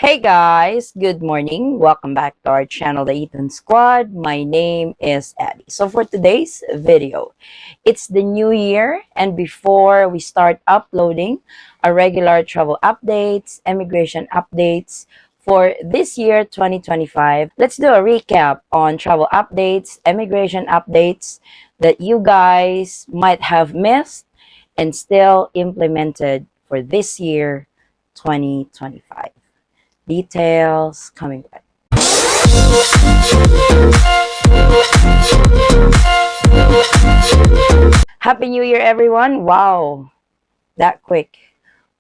Hey guys, good morning. Welcome back to our channel, the Eaton Squad. My name is Abby. So for today's video, it's the new year, and before we start uploading our regular travel updates, immigration updates for this year 2025, let's do a recap on travel updates, immigration updates that you guys might have missed and still implemented for this year 2025. Details coming back. Happy New Year, everyone. Wow, that quick.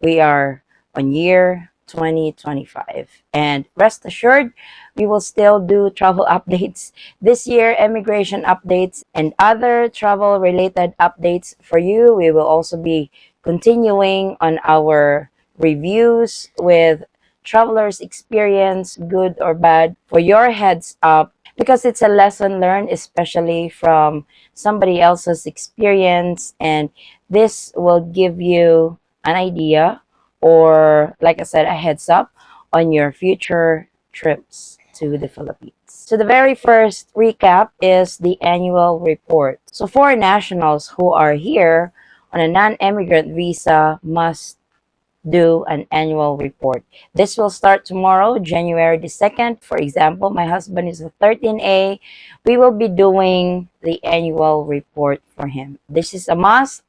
We are on year 2025. And rest assured, we will still do travel updates this year, immigration updates, and other travel related updates for you. We will also be continuing on our reviews with travelers' experience, good or bad, for your heads up, because it's a lesson learned, especially from somebody else's experience, and this will give you an idea, or like I said, a heads up on your future trips to the Philippines. So the very first recap is the annual report. So foreign nationals who are here on a non-immigrant visa must do an annual report. This will start tomorrow, January the 2nd. For example, my husband is a 13A. We will be doing the annual report for him. This is a must.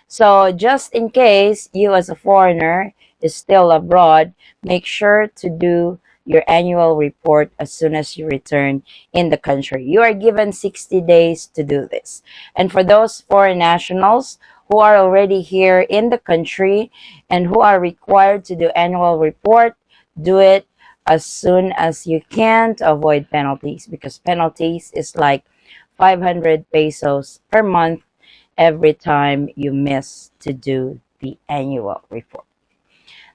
So just in case you as a foreigner is still abroad, make sure to do your annual report as soon as you return in the country. You are given 60 days to do this. And for those foreign nationals who are already here in the country and who are required to do annual report, do it as soon as you can to avoid penalties, because penalties is like 500 pesos per month every time you miss to do the annual report.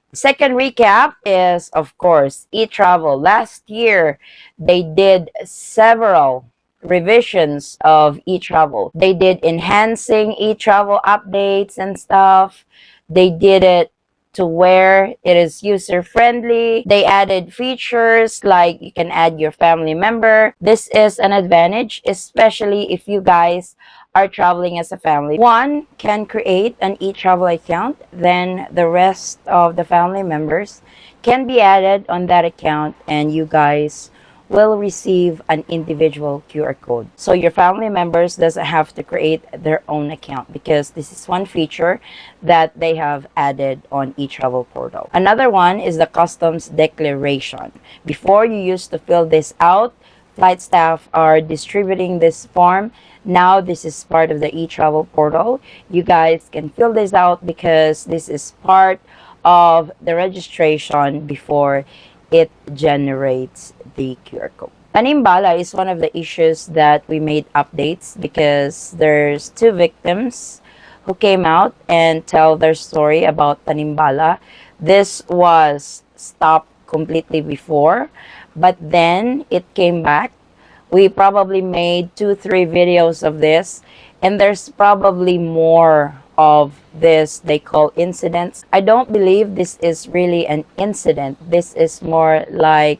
The second recap is, of course, e-travel. Last year, they did several revisions of e-travel. They did enhancing e-travel updates and stuff. They did it to where it is user friendly. They added features like you can add your family member. This is an advantage, especially if you guys are traveling as a family. One can create an e-travel account, then the rest of the family members can be added on that account, and you guys will receive an individual QR code. So your family members doesn't have to create their own account, because this is one feature that they have added on eTravel portal. Another one is the customs declaration. Before, you used to fill this out. Flight staff are distributing this form. Now this is part of the eTravel portal. You guys can fill this out because this is part of the registration before it generates the QR code. Tanimbala is one of the issues that we made updates, because there's two victims who came out and tell their story about Tanimbala. This was stopped completely before, but then it came back. We probably made 2-3 videos of this, and there's probably more of this they call incidents. I don't believe this is really an incident. This is more like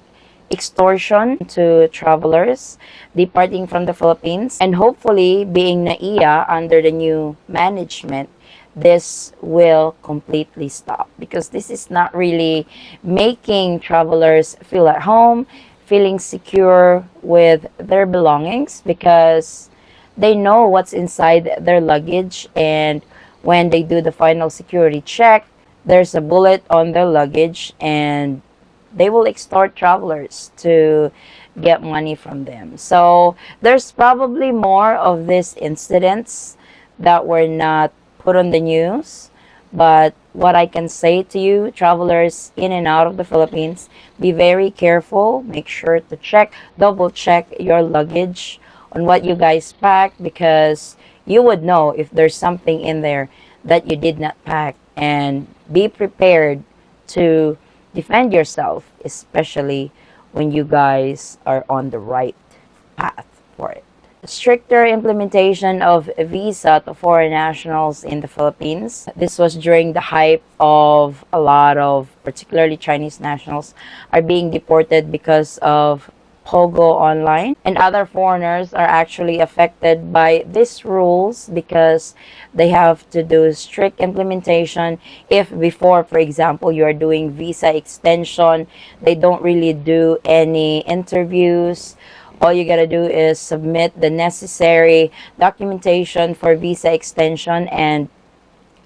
extortion to travelers departing from the Philippines. And hopefully, being NAIA under the new management, this will completely stop, because this is not really making travelers feel at home, feeling secure with their belongings, because they know what's inside their luggage, and when they do the final security check, there's a bullet on their luggage, and they will extort travelers to get money from them. So there's probably more of these incidents that were not put on the news. But what I can say to you, travelers in and out of the Philippines, be very careful. Make sure to check, double check your luggage on what you guys pack, because you would know if there's something in there that you did not pack, and be prepared to defend yourself, especially when you guys are on the right path for it. stricter implementation of visa to foreign nationals in the Philippines. This was during the hype of a lot of, particularly Chinese nationals, are being deported because of Pogo online, and other foreigners are actually affected by these rules because they have to do strict implementation. If before, for example, you are doing visa extension, they don't really do any interviews. All you gotta do is submit the necessary documentation for visa extension, and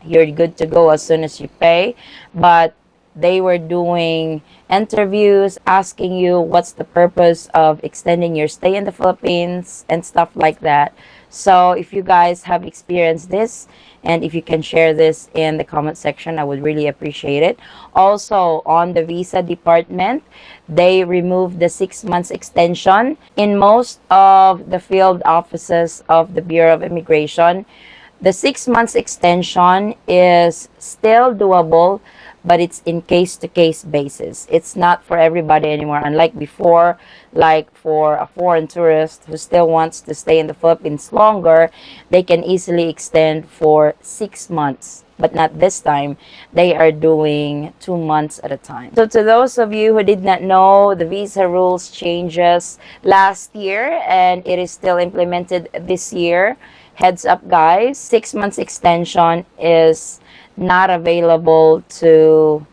you're good to go as soon as you pay. But they were doing interviews asking you what's the purpose of extending your stay in the Philippines and stuff like that. So if you guys have experienced this, and if you can share this in the comment section, I would really appreciate it. Also, on the visa department, they removed the 6 months extension in most of the field offices of the Bureau of Immigration. The 6 months extension is still doable, but it's in case-to-case basis. It's not for everybody anymore. Unlike before, like for a foreign tourist who still wants to stay in the Philippines longer, they can easily extend for 6 months. But not this time. They are doing 2 months at a time. So to those of you who did not know, the visa rules changes last year and it is still implemented this year. Heads up, guys, 6 months extension is not available to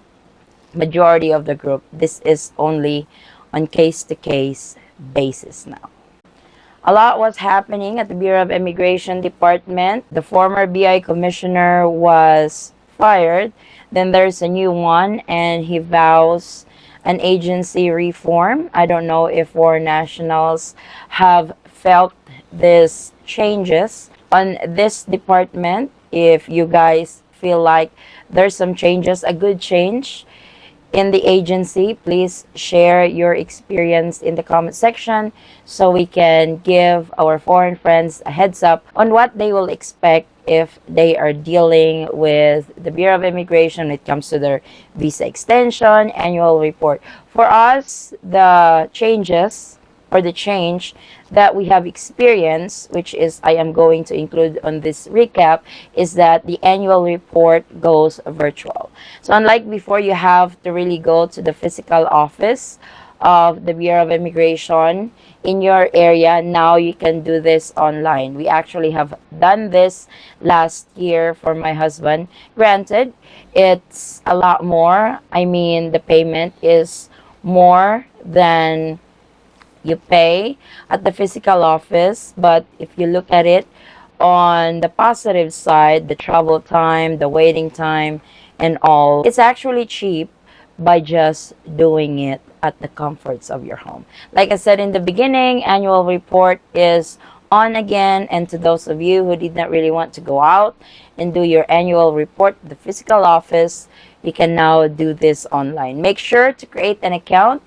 majority of the group. This is only on case-to-case basis now. A lot was happening at the Bureau of Immigration Department. The former BI commissioner was fired. Then there's a new one, and he vows an agency reform. I don't know if foreign nationals have felt these changes on this department. If you guys feel like there's some changes, a good change in the agency, please share your experience in the comment section so we can give our foreign friends a heads up on what they will expect if they are dealing with the Bureau of Immigration when it comes to their visa extension, annual report. For us, the changes or the change that we have experienced, which is I am going to include on this recap, is that the annual report goes virtual. So unlike before, you have to really go to the physical office of the Bureau of Immigration in your area. Now you can do this online. We actually have done this last year for my husband. Granted, it's a lot more. I mean, the payment is more than you pay at the physical office, but if you look at it on the positive side, the travel time, the waiting time, and all, it's actually cheap by just doing it at the comforts of your home. Like I said in the beginning, annual report is on again, and to those of you who did not really want to go out and do your annual report at the physical office, you can now do this online. Make sure to create an account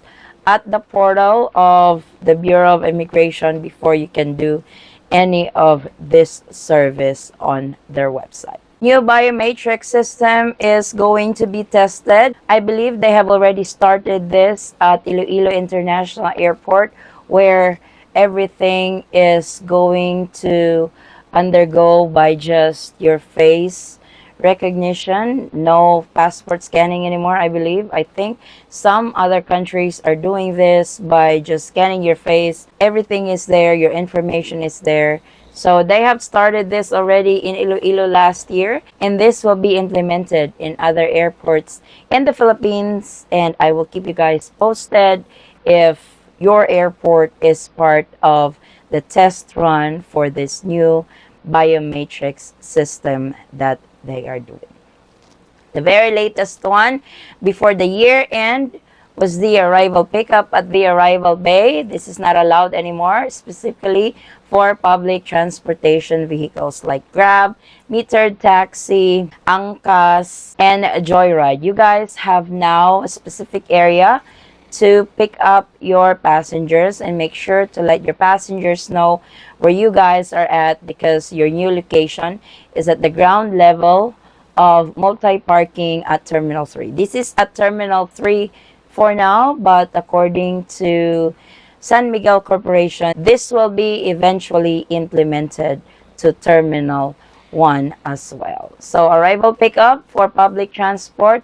at the portal of the Bureau of Immigration before you can do any of this service on their website. New biometric system is going to be tested. I believe they have already started this at Iloilo International Airport, where everything is going to undergo by just your face recognition. No passport scanning anymore, I believe. I think some other countries are doing this by just scanning your face. Everything is there, your information is there. So they have started this already in Iloilo last year, and this will be implemented in other airports in the Philippines, and I will keep you guys posted if your airport is part of the test run for this new biometrics system that they are doing. The very latest one before the year end was the arrival pickup at the arrival bay. This is not allowed anymore, specifically for public transportation vehicles like Grab, metered taxi, Angkas, and Joyride. You guys have now a specific area to pick up your passengers, and make sure to let your passengers know where you guys are at, because your new location is at the ground level of multi-parking at Terminal 3. This is at Terminal 3 for now, but according to San Miguel Corporation, this will be eventually implemented to Terminal 1 as well. So arrival pickup for public transport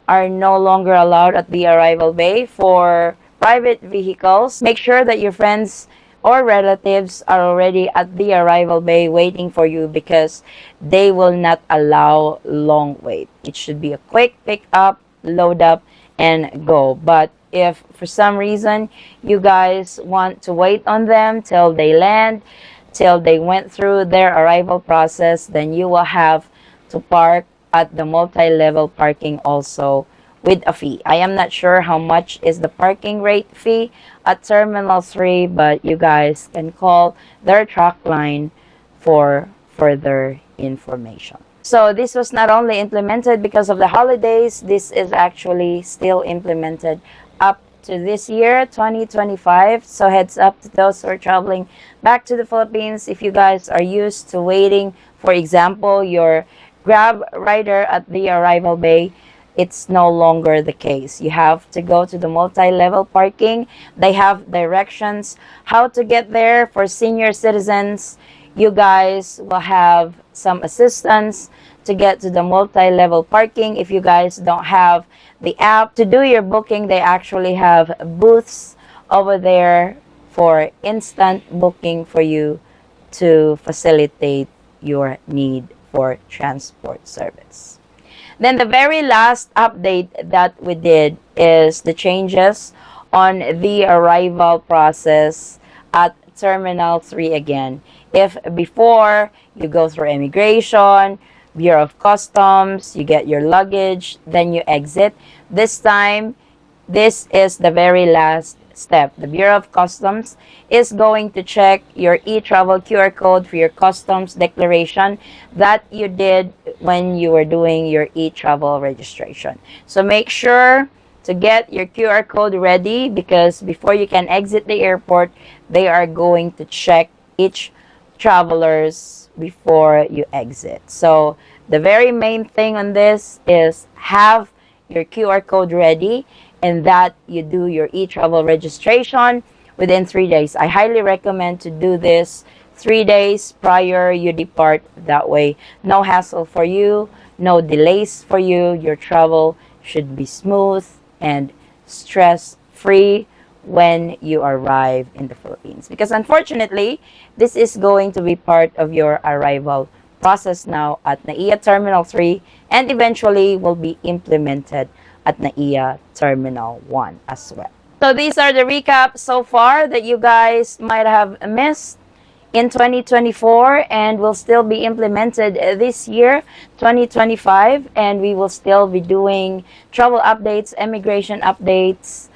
are no longer allowed at the arrival bay. For private vehicles, make sure that your friends or relatives are already at the arrival bay waiting for you, because they will not allow long wait. It should be a quick pick up, load up, and go. But if for some reason you guys want to wait on them till they land, till they went through their arrival process, then you will have to park at the multi-level parking also with a fee. I am not sure how much is the parking rate fee at Terminal 3, but you guys can call their truck line for further information. So this was not only implemented because of the holidays, this is actually still implemented up to this year, 2025. So heads up to those who are traveling back to the Philippines. If you guys are used to waiting, for example, your Grab rider at the arrival bay, it's no longer the case. You have to go to the multi-level parking. They have directions how to get there. For senior citizens, you guys will have some assistance to get to the multi-level parking. If you guys don't have the app to do your booking, they actually have booths over there for instant booking for you to facilitate your need for transport service. Then the very last update that we did is the changes on the arrival process at Terminal 3 again. If before you go through immigration, Bureau of Customs, you get your luggage, then you exit. This time, this is the very last step. The Bureau of Customs is going to check your e-travel QR code for your customs declaration that you did when you were doing your e-travel registration. So make sure to get your QR code ready, because before you can exit the airport, they are going to check each travelers before you exit. So the very main thing on this is have your QR code ready, and that you do your e-travel registration within 3 days. I highly recommend to do this 3 days prior you depart. That way, no hassle for you, no delays for you. Your travel should be smooth and stress-free when you arrive in the Philippines. Because unfortunately, this is going to be part of your arrival process now at NAIA Terminal 3, and eventually will be implemented at NAIA Terminal 1 as well. So these are the recaps so far that you guys might have missed in 2024, and will still be implemented this year, 2025, and we will still be doing travel updates, immigration updates,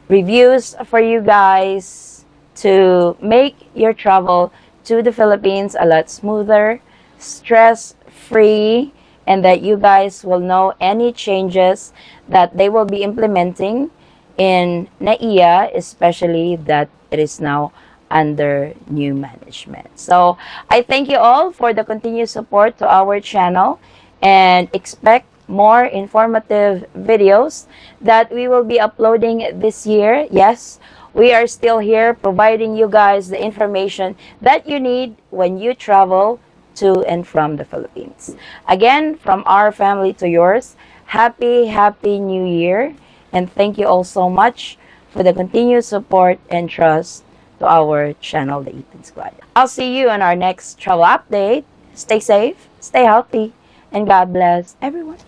reviews for you guys to make your travel to the Philippines a lot smoother, stress-free, and that you guys will know any changes that they will be implementing in NAIA, especially that it is now under new management. So I thank you all for the continued support to our channel, and expect more informative videos that we will be uploading this year. Yes, we are still here providing you guys the information that you need when you travel to and from the Philippines. Again, from our family to yours, happy New Year, and thank you all so much for the continued support and trust to our channel, the Eaton Squad. I'll see you on our next travel update. Stay safe, stay healthy, and God bless everyone.